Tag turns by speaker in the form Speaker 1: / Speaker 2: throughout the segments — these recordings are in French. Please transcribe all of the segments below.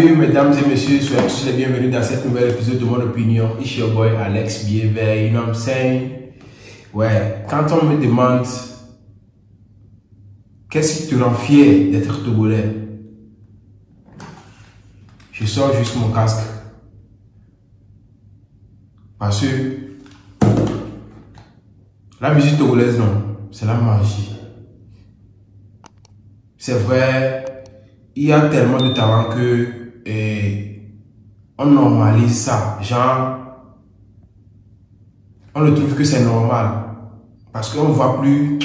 Speaker 1: Salut mesdames et messieurs, soyez tous les bienvenus dans cet nouvel épisode de mon opinion. It's your boy Alex Bienvert, you know what I'm saying? Ouais, quand on me demande qu'est-ce qui te rend fier d'être togolais, je sors juste mon casque. Parce que la musique togolaise, non, c'est la magie. C'est vrai, il y a tellement de talent que on normalise ça. Genre, on ne trouve que c'est normal. Parce qu'on ne voit plus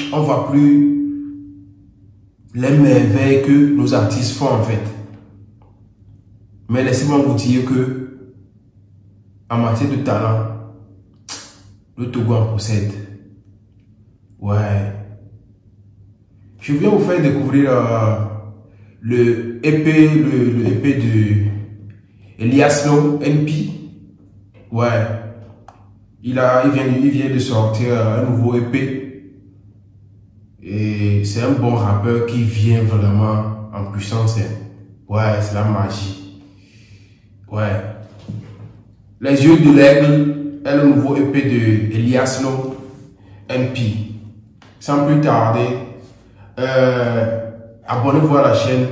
Speaker 1: les merveilles que nos artistes font en fait. Mais laissez-moi vous dire que en matière de talent, le Togo en possède. Ouais. Je viens vous faire découvrir le EP de Elias Lo NP. Ouais. Il vient de sortir un nouveau EP. Et c'est un bon rappeur qui vient vraiment en puissance. Ouais, c'est la magie. Ouais. Les yeux de l'aigle est le nouveau EP de Elias Lo NP. Sans plus tarder, abonnez-vous à la chaîne,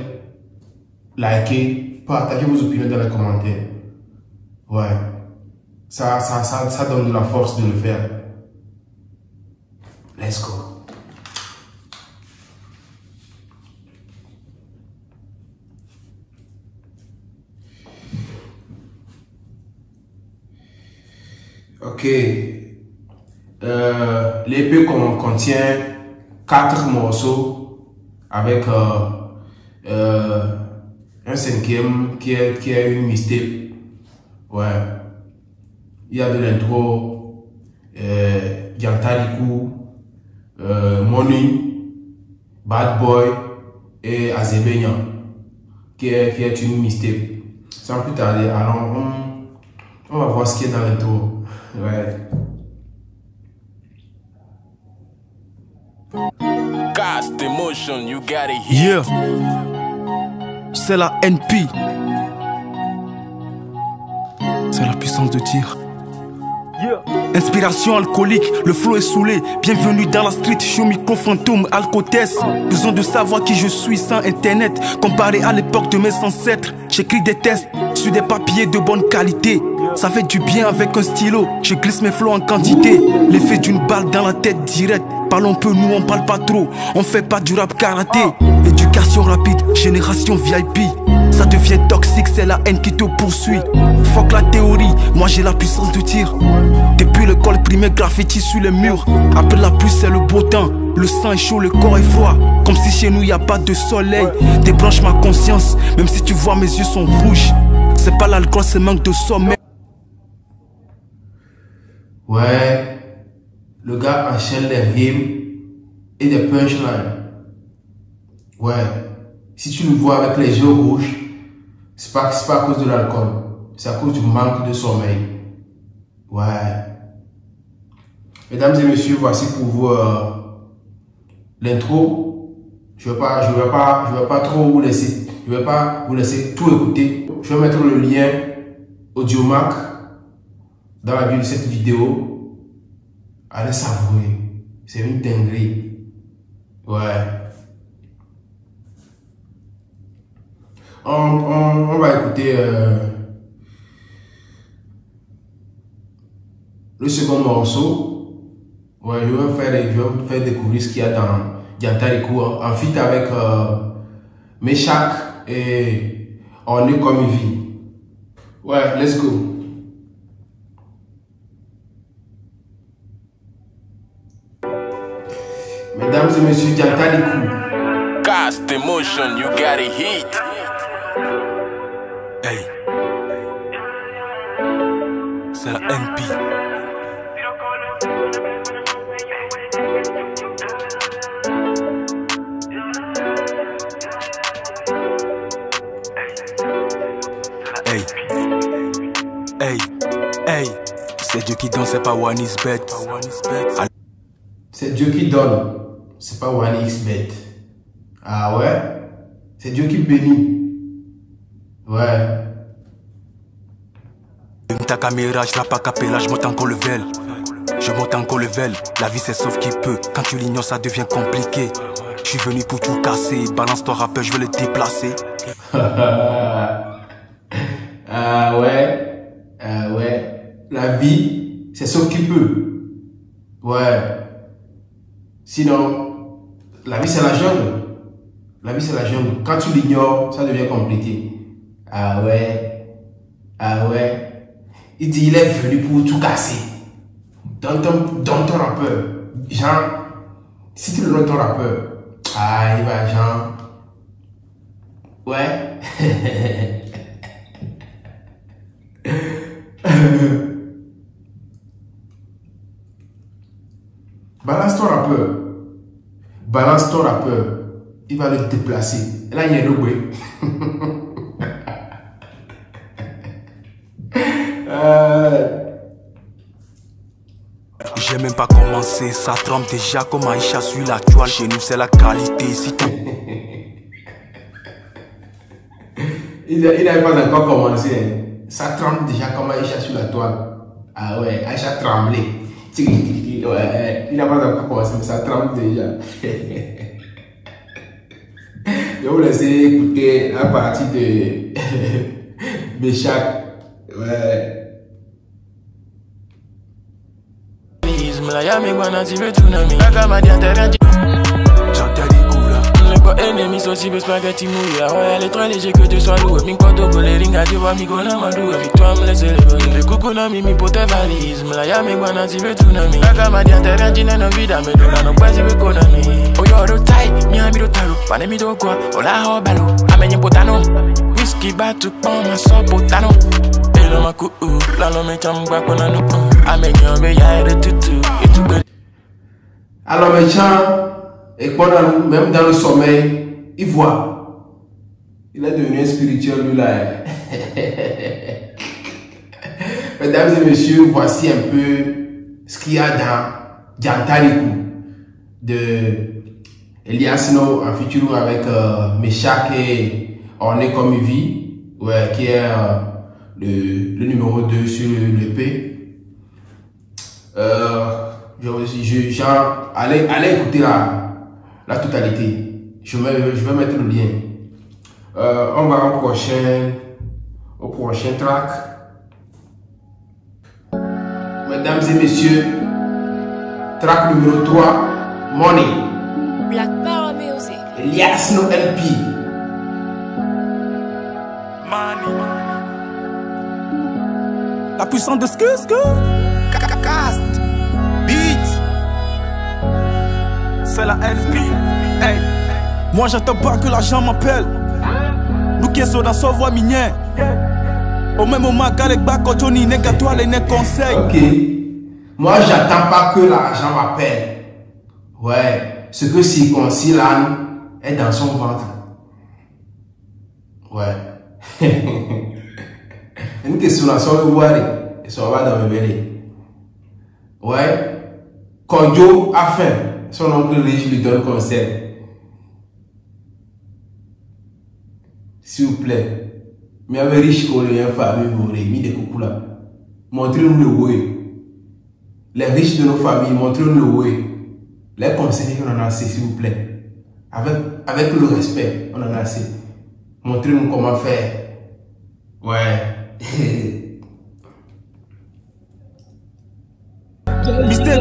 Speaker 1: likez, partagez vos opinions dans les commentaires. Ouais, ça donne de la force de le faire. Let's go. Ok. L'EP contient 4 morceaux avec un cinquième qui est une mixtape. Ouais. Il y a de l'intro, Yantaliku, Money, Bad Boy et Azebenya qui est une mixtape. Sans plus tarder, alors on va voir ce qui est dans l'intro. Ouais.
Speaker 2: Cast emotion, you got it.
Speaker 3: Yeah, c'est la NP. C'est la puissance de tir. Yeah. Inspiration alcoolique, le flow est saoulé. Bienvenue dans la street, je suis au micro fantôme, Alcotès. Besoin de savoir qui je suis sans internet. Comparé à l'époque de mes ancêtres, j'écris des tests sur des papiers de bonne qualité. Ça fait du bien avec un stylo, je glisse mes flows en quantité. L'effet d'une balle dans la tête direct. Parlons peu, nous on parle pas trop. On fait pas du rap karaté. Éducation rapide, génération VIP. Ça devient toxique, c'est la haine qui te poursuit. Fuck la théorie, moi j'ai la puissance de tir. Depuis l'école primaire, graffiti sur les murs. Après la pluie c'est le beau temps. Le sang est chaud, le corps est froid. Comme si chez nous y a pas de soleil. Débranche ma conscience, même si tu vois mes yeux sont rouges. C'est pas l'alcool, c'est manque de sommeil.
Speaker 1: Ouais. Le gars enchaîne les rimes et des punchlines. Ouais. Si tu le vois avec les yeux rouges, c'est pas à cause de l'alcool. C'est à cause du manque de sommeil. Ouais. Mesdames et messieurs, voici pour vous l'intro. Je vais pas trop vous laisser. Je vais pas vous laisser tout écouter. Je vais mettre le lien Audiomack dans la bio de cette vidéo. Allez savourer. C'est une dinguerie. Ouais. On va écouter le second morceau. Ouais, je vais vous faire découvrir ce qu'il y a dans Yantaliku en feat avec Meshach et On est comme il vit. Ouais, let's go. Mesdames et messieurs, Yantaliku.
Speaker 2: Cast emotion, you got it hit.
Speaker 3: Hey, c'est la NP. Hey, hey, hey, c'est Dieu qui danse, c'est pas one is bet.
Speaker 1: C'est Dieu qui donne, c'est pas one is bet. Ah ouais? C'est Dieu qui bénit. Ouais.
Speaker 3: Ta caméra, je l'ai pas capé, là je monte encore le level. Je monte encore le level. La vie c'est sauf qui peut. Quand tu l'ignores, ça devient compliqué. Je suis venu pour tout casser. Balance ton rappeur, je vais le déplacer.
Speaker 1: Ah ouais. Ah ouais. La vie, c'est sauf qui peut. Ouais. Sinon, la vie c'est la jungle. La vie c'est la jungle. Quand tu l'ignores, ça devient compliqué. Ah ouais. Ah ouais. Il dit il est venu pour tout casser. Donne ton rappeur. Genre, si tu le donnes ton rappeur, ah il va genre. Ouais. Balance ton rappeur. Balance ton rappeur. Il va le déplacer. Là, il y a le bruit.
Speaker 3: J'ai même pas commencé, ça trempe déjà comme Aïcha sur la toile. Chez nous, c'est la qualité. Si
Speaker 1: il n'avait pas encore commencé. Hein. Ça trempe déjà comme Aïcha sur la toile. Ah ouais, Aïcha tremblait. Ouais, il n'a pas encore commencé, mais ça trempe déjà. Je vais vous laisser écouter la partie de Méchac. Ouais.
Speaker 4: Ennemi aussi be spaghetti mouilla. Ouais, elle est très léger que tu sois lourd. Min koto gole ringa diwa mi gona madou. Victoire me laisse lever. Le coucou na mi pour tes valises. Me la ya me guana si veut tout na mi. Kaka ma diante rendine no vida me do la no kwezi we kona mi. Oyo do tai, mi ami do talo. Pane mi do kwa, ola ho balo. Amenye potano. Whisky batu pon ma so potano. Elo ma ku la lo me chamba kona no. Amenye be ya de tutu. Et tout be.
Speaker 1: Alors méchant. Et même dans le sommeil, il voit. Il est devenu spirituel, lui là. Mesdames et messieurs, voici un peu ce qu'il y a dans Diantarikou de Elias No en featuring avec Méchac et Orné comme il vit, ouais, qui est le numéro 2 sur l'EP. Genre, allez écouter la totalité. Je vais mettre le lien. On va au prochain track. Mesdames et messieurs, track numéro 3, Money.
Speaker 5: Black Power Music.
Speaker 1: Elias No LP.
Speaker 3: la puissance de ce Cast Beat. C'est la LP. Hey. Moi j'attends pas que l'argent m'appelle. Nous qui sommes dans sa voie minière. Au même moment, Galek Bako Johnny n'est qu'à toi les conseils.
Speaker 1: Ok. Moi j'attends pas que l'argent m'appelle. Ouais. Ce que circoncis là est dans son ventre. Ouais. Une question là, sur le voir et ça va dans le belé. Ouais. Quand Joe a faim, son oncle riche lui donne conseil. S'il vous plaît. Mais avec riche qu'on est famille, vous avez mis des coucou là. Montrez-nous le way. Les riches de nos familles, montrez-nous le way. Les conseils qu'on en a assez, s'il vous plaît. Avec le respect, on en a assez. Montrez-nous comment faire. Ouais.
Speaker 3: Mister.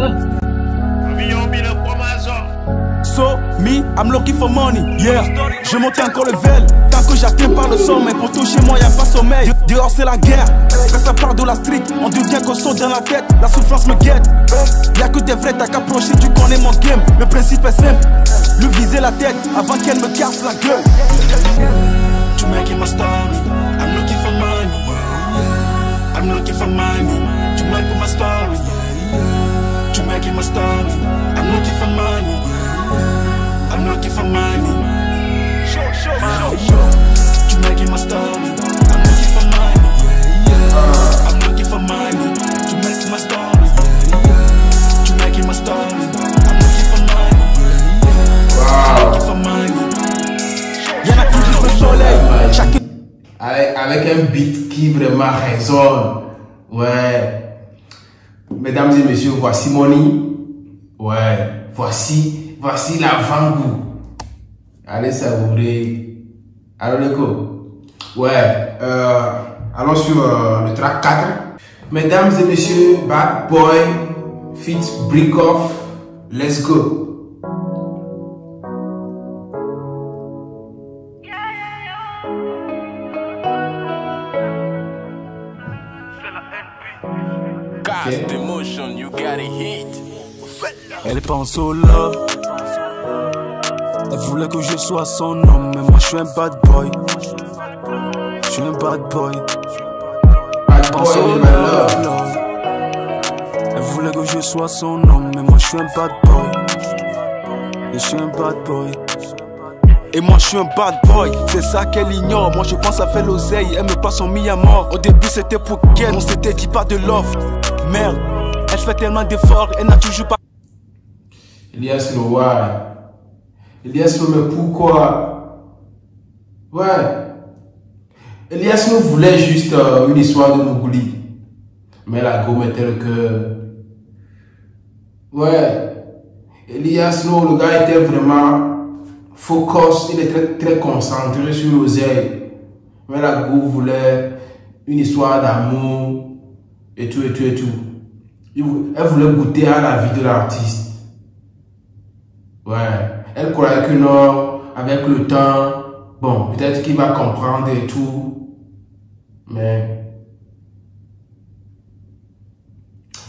Speaker 3: So, me, I'm looking for money, yeah. Je monte encore le vel, tant que j'atteins pas le sommet. Pour toucher moi y'a pas sommeil. Dehors c'est la guerre, quand ça part de la street, on devient costaud dans la tête. La souffrance me guette. Y'a que des vrais, t'as qu'approcher, tu connais mon game. Le principe est simple, lui viser la tête avant qu'elle me casse la gueule. To make it my story, I'm looking for money. I'm looking for money. To make it my story, to make it my story. I'm looking for money. I'm looking for money. To make it my story. I'm looking for money. I'm looking for money. To make it my story. To make it my story. I'm looking for money. I'm looking for money. Y'en a qui disent le soleil.
Speaker 1: Allez beat qui vraiment résonne. Ouais. Mesdames et messieurs, voici Money. Ouais. Voici l'avant-goût. Allez savourer. Alors, Nico. Ouais. Allons sur le track 4. Mesdames et messieurs, Bad Boy feat Break Off. Let's go.
Speaker 2: Cast emotion, you got it hit.
Speaker 3: Elle pense au love. Elle voulait que je sois son homme, mais moi je suis un bad boy. Je suis un bad boy.
Speaker 1: Bad boy in my love.
Speaker 3: Elle voulait que je sois son homme, mais moi je suis un bad boy. Et je suis un bad boy. Et moi je suis un bad boy, c'est ça qu'elle ignore. Moi je pense à faire l'oseille, elle me passe son mis à mort. Au début c'était pour qu'elle, on s'était dit pas de love. Merde, elle fait tellement d'efforts, elle n'a toujours pas.
Speaker 1: Elias le why. Elias le mais pourquoi? Ouais. Elias nous voulait juste une histoire de Mougouli. Mais la gomme est telle que... Ouais. Elias, nous, le gars était vraiment focus, il est très concentré sur l'oseille. Mais la gomme voulait une histoire d'amour et tout. Elle voulait goûter à la vie de l'artiste. Ouais. Elle croyait que non, avec le temps, bon, peut-être qu'il va comprendre et tout. Mais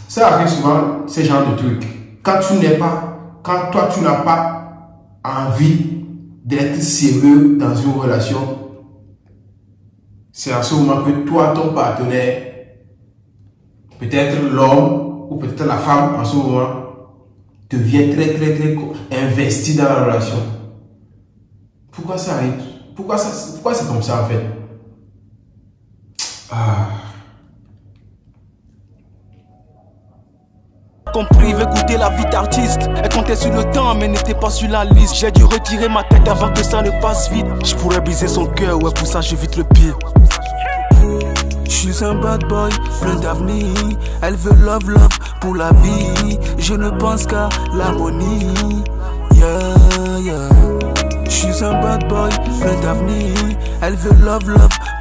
Speaker 1: ça arrive souvent, ce genre de trucs. Quand toi tu n'as pas envie d'être sérieux dans une relation, c'est à ce moment que toi, ton partenaire, peut-être l'homme ou peut-être la femme en ce moment, devient très investi dans la relation. Pourquoi ça arrive? Pourquoi c'est comme ça en fait?
Speaker 3: Compris, veut goûter la vie d'artiste. Elle comptait sur le temps, mais n'était pas sur la liste. J'ai dû retirer ma tête avant que ça ne passe vite. Je pourrais briser son cœur, ouais, pour ça j'évite le pire. Je suis un bad boy, plein d'avenir. Elle veut love pour la vie. Je ne pense qu'à l'harmonie. Yeah. Je suis un bad boy, plein d'avenir. Elle veut love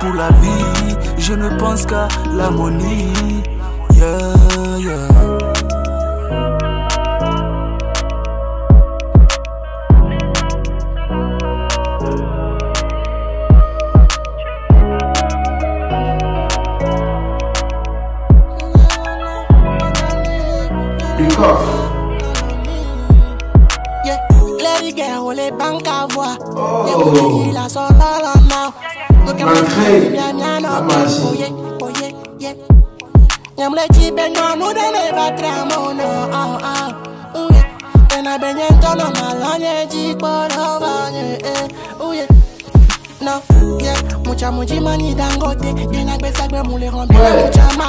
Speaker 3: pour la vie. Je ne pense qu'à l'harmonie. Yeah.
Speaker 1: Break Off. Oh, l'entrée, la magie.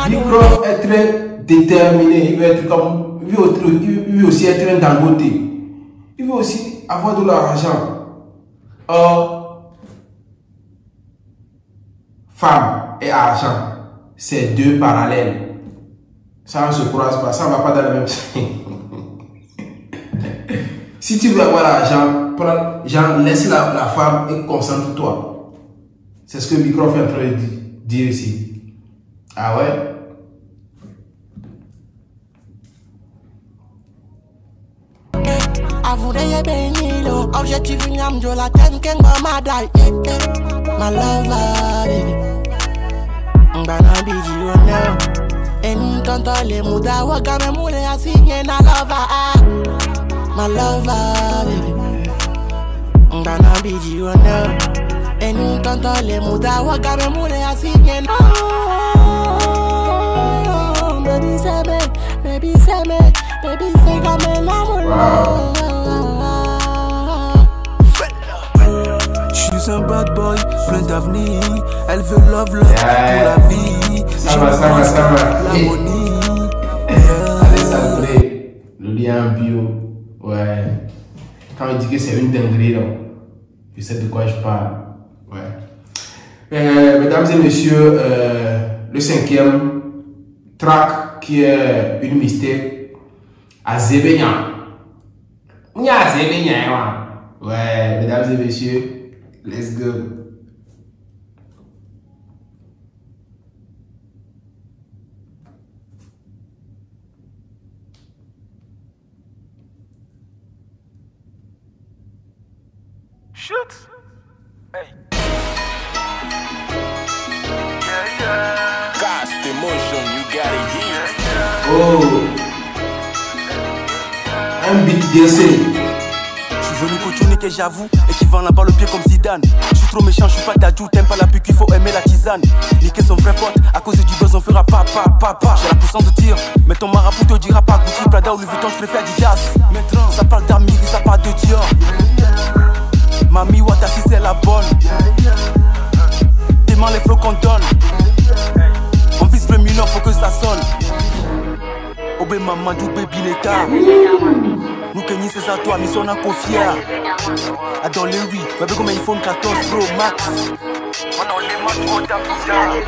Speaker 1: Big Rof est très déterminé, il veut être comme, il veut aussi être un Dangote. Il veut aussi avoir de l'argent. Or, femme et argent, c'est deux parallèles. Ça ne se croise pas, ça ne va pas dans le même sens. Si tu veux avoir l'argent, laisse la femme et concentre-toi. C'est ce que Microf est en train de dire ici. Ah ouais?
Speaker 6: Objectif nyam jo la ten ken ba madai my lover baby ngana biji wona en tonto le muda wa game mule asinye na lover my lover baby ngana biji wona en tonto le muda wa game mule asinye na baby say game na
Speaker 1: Wow.
Speaker 3: Je suis un bad boy, plein d'avenir. Elle veut love pour la vie.
Speaker 1: Ça va.
Speaker 3: L'harmonie.
Speaker 1: Allez savourer le lien bio. Ouais. Quand on dit que c'est une dinguerie, donc, je sais de quoi je parle. Ouais. Mesdames et messieurs, le 5e track qui est une mystère à Zébénia. Ouais, mesdames et messieurs, let's go.
Speaker 2: Shoot. Hey. Cast emotion, you got it here.
Speaker 1: Oh. Un beat DSC.
Speaker 3: Je suis venu coachoniquer, j'avoue, et qui vend là-bas le pied comme Zidane. Je suis trop méchant, je suis pas dadou, t'aimes pas la pute, qu'il faut aimer la tisane. Niquer son vrai pote, à cause du buzz on fera papa. J'ai la puissance de tir, mais ton marabout te dira pas Gucci, Prada ou Louis Vuitton, je préfère Adidas. Maintenant, ça parle d'Amiri, ça parle de Dior. Mami Watashi c'est la bonne. T'aimes les flots qu'on donne. On vise le mineur, faut que ça sonne. Obé Mamadou, baby l'état. Nous Kenny c'est ça toi, mais on a confié. Dans les 8, mais comme il faut une 14 Pro Max. On a les matchs trop d'affaires.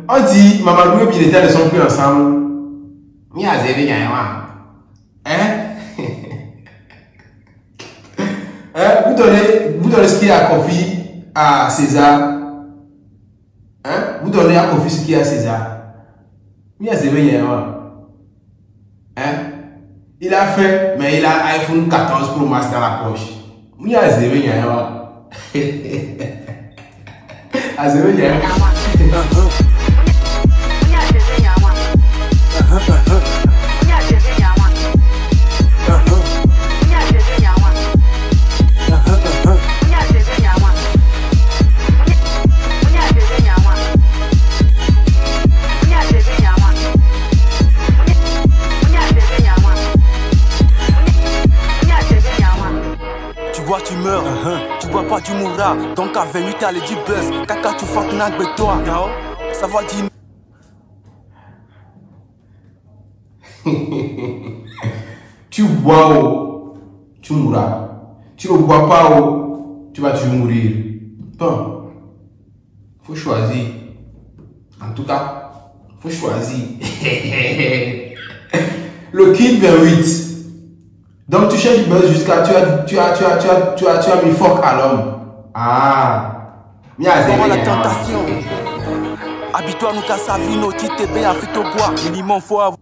Speaker 1: On dit Mamadou et Binéta ne sont plus ensemble. Vous donnez ce qu'il y a à Kofi à César. Hein? Vous donnez à Kofi ce qu'il y a à César. Hein? Il a fait, mais il a iPhone 14 Pro Max dans la poche.
Speaker 3: Tu bois, tu meurs, tu bois pas du moura. Donc à 28 t'as les 10 buzz. Kaka tu fuck nag avec toi. Ça va dire.
Speaker 1: Tu bois ou tu mourras. Tu ne bois pas ou tu vas toujours mourir. Bon, faut choisir. En tout cas, faut choisir. Le kid 28. Donc tu cherches buzz jusqu'à tu as mis fuck à l'homme. Ah.
Speaker 3: Comment la tentation. Habite-toi nous qu'à sa vie, nos titres et bien fait au bois. Minimum faut avoir.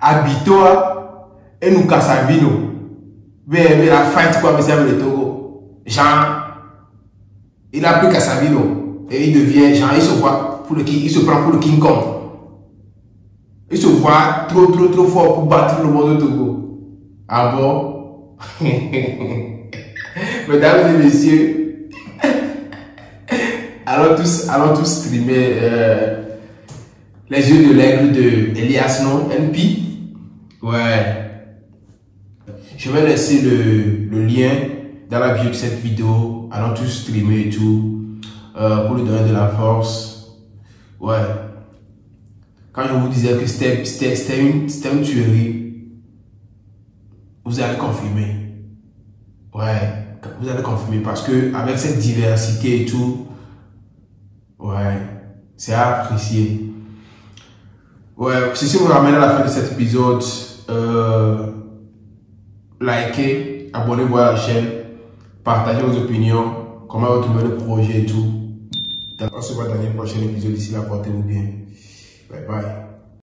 Speaker 1: Habite-toi et nous qu'à sa vie, nous. Mais la fight quoi, mais c'est le Togo. Jean, il a plus qu'à sa vie, nous. Et il devient, genre, il se voit pour le King, il se prend pour le King Kong. Il se voit trop fort pour battre le monde de Togo. Ah bon? Mesdames et messieurs, allons tous streamer les yeux de l'aigle de Elias Non NP. Ouais. Je vais laisser le lien dans la bio de cette vidéo. Allons tous streamer et tout. Pour lui donner de la force. Ouais. Quand je vous disais que c'était une tuerie, vous allez confirmer. Ouais. Vous allez confirmer parce que avec cette diversité et tout, ouais, c'est à apprécier. Ouais, ceci vous ramène à la fin de cet épisode. Likez, abonnez-vous à la chaîne, partagez vos opinions, comment vous trouvez le projet et tout. On se voit dans le prochain épisode. D'ici là, portez-vous bien. Bye bye.